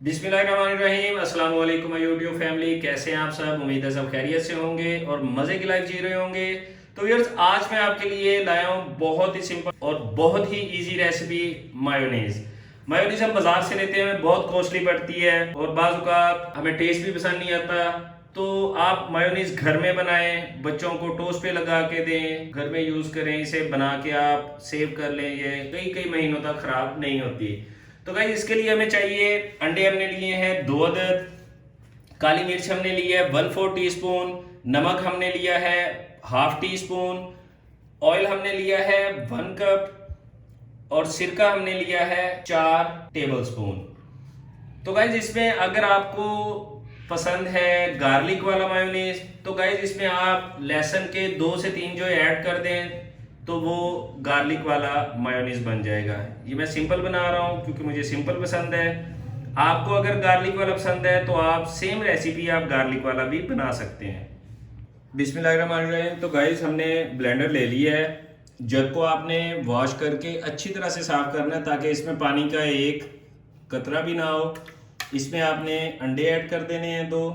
बिस्मिल्लाहिर्रहमानिर्रहीम। अस्सलाम वालेकुम यूट्यूब फैमिली, कैसे हैं आप सब? उम्मीद है सब खैरियत से होंगे और मज़े की लाइफ जी रहे होंगे। तो व्यूअर्स, आज मैं आपके लिए लाया हूँ बहुत ही सिंपल और बहुत ही इजी रेसिपी, मायोनीज़। मायोनीज़ हम बाज़ार से लेते हैं, बहुत कॉस्टली पड़ती है और बाज़ औक़ात हमें टेस्ट भी पसंद नहीं आता। तो आप मायोनीज़ घर में बनाएं, बच्चों को टोस्ट पे लगा के दें, घर में यूज़ करें, इसे बना के आप सेव कर लें, ये कई कई महीनों तक ख़राब नहीं होती। तो गाइस, इसके लिए हमें चाहिए, अंडे हमने लिए हैं 2 अदद, काली मिर्च हमने ली है 1/4 टीस्पून, नमक हमने लिया है हाफ टी स्पून, ऑयल हमने लिया है 1 कप और सिरका हमने लिया है 4 टेबल स्पून। तो गाइज, इसमें अगर आपको पसंद है गार्लिक वाला मायोनीज, तो गाइज इसमें आप लहसुन के 2 से 3 जो ऐड कर दें तो वो गार्लिक वाला मायोनीज बन जाएगा। ये मैं सिंपल बना रहा हूँ क्योंकि मुझे सिंपल पसंद है। आपको अगर गार्लिक वाला पसंद है तो आप सेम रेसिपी आप गार्लिक वाला भी बना सकते हैं। बिस्मिल्लाहिर्रहमानिर्रहीम। तो गाइस, हमने ब्लेंडर ले लिया है। जग को आपने वॉश करके अच्छी तरह से साफ करना है ताकि इसमें पानी का एक कतरा भी ना हो। इसमें आपने अंडे ऐड कर देने हैं 2।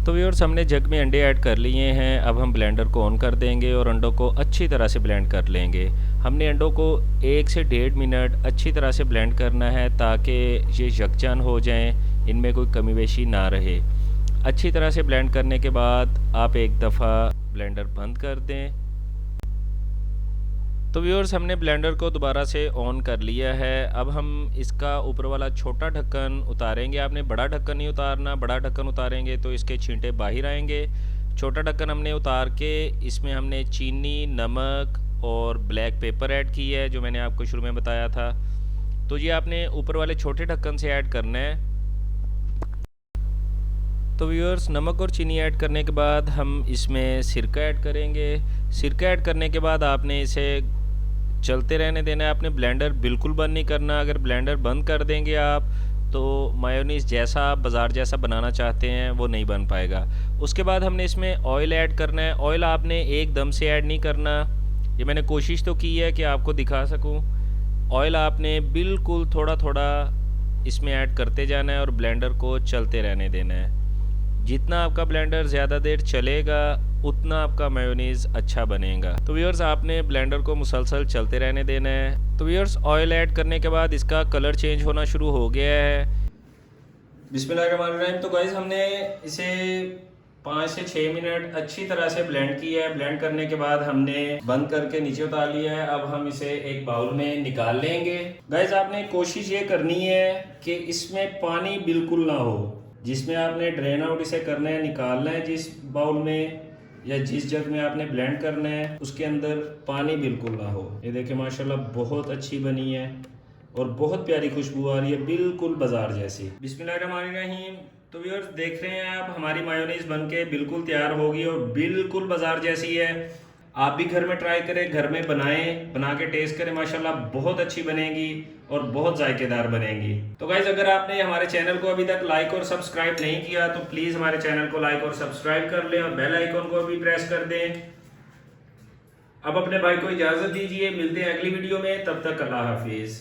तो व्यूअर्स, हमने जग में अंडे ऐड कर लिए हैं। अब हम ब्लेंडर को ऑन कर देंगे और अंडों को अच्छी तरह से ब्लेंड कर लेंगे। हमने अंडों को 1 से 1.5 मिनट अच्छी तरह से ब्लेंड करना है ताकि ये यकजान हो जाएं, इनमें कोई कमी बेशी ना रहे। अच्छी तरह से ब्लेंड करने के बाद आप एक दफ़ा ब्लेंडर बंद कर दें। तो व्यूअर्स, हमने ब्लेंडर को दोबारा से ऑन कर लिया है। अब हम इसका ऊपर वाला छोटा ढक्कन उतारेंगे। आपने बड़ा ढक्कन नहीं उतारना, बड़ा ढक्कन उतारेंगे तो इसके छींटे बाहर आएंगे। छोटा ढक्कन हमने उतार के इसमें हमने चीनी, नमक और ब्लैक पेपर ऐड की है, जो मैंने आपको शुरू में बताया था। तो ये आपने ऊपर वाले छोटे ढक्कन से ऐड करना है। तो व्यूअर्स, नमक और चीनी ऐड करने के बाद हम इसमें सिरका ऐड करेंगे। सिरका ऐड करने के बाद आपने इसे चलते रहने देना है। आपने ब्लेंडर बिल्कुल बंद नहीं करना। अगर ब्लेंडर बंद कर देंगे आप तो मायोनीज़ जैसा आप बाज़ार जैसा बनाना चाहते हैं वो नहीं बन पाएगा। उसके बाद हमने इसमें ऑयल ऐड करना है। ऑयल आपने एकदम से ऐड नहीं करना। ये मैंने कोशिश तो की है कि आपको दिखा सकूं। ऑयल आपने बिल्कुल थोड़ा थोड़ा इसमें ऐड करते जाना है और ब्लेंडर को चलते रहने देना है। जितना आपका ब्लेंडर ज़्यादा देर चलेगा उतना आपका मेयोनीज़ अच्छा बनेगा। तो व्यूअर्स, आपने ब्लेंडर को मुसलसल चलते रहने देना है। तो व्यूअर्स, ऑयल ऐड करने के बाद इसका कलर चेंज होना शुरू हो गया है। बिस्मिल्लाहिर्रहमानिर्रहीम। तो गाइस, हमने इसे 5 से 6 मिनट अच्छी तरह से ब्लेंड किया है। ब्लेंड करने के बाद हमने बंद करके नीचे उतार लिया है। अब हम इसे एक बाउल में निकाल लेंगे। गाइस, आपने कोशिश ये करनी है कि इसमें पानी बिल्कुल ना हो। जिसमें आपने ड्रेन आउट इसे करना है, निकालना है, जिस बाउल में या जिस जग में आपने ब्लेंड करना है उसके अंदर पानी बिल्कुल ना हो। ये देखिए, माशाल्लाह बहुत अच्छी बनी है और बहुत प्यारी खुशबू आ रही है, बिल्कुल बाजार जैसी। बिस्मिल्लाहिर्रहमानिर्रहीम। तो व्यूअर्स, देख रहे हैं आप, हमारी मायोनीज बनके बिल्कुल तैयार होगी और बिल्कुल बाजार जैसी है। आप भी घर में ट्राई करें, घर में बनाएं, बना के टेस्ट करें, माशाल्लाह बहुत अच्छी बनेगी और बहुत जायकेदार बनेगी। तो गाइज, अगर आपने हमारे चैनल को अभी तक लाइक और सब्सक्राइब नहीं किया तो प्लीज़ हमारे चैनल को लाइक और सब्सक्राइब कर लें और बेल आइकन को भी प्रेस कर दें। अब अपने भाई को इजाज़त दीजिए, मिलते हैं अगली वीडियो में, तब तक अल्लाह हाफिज़।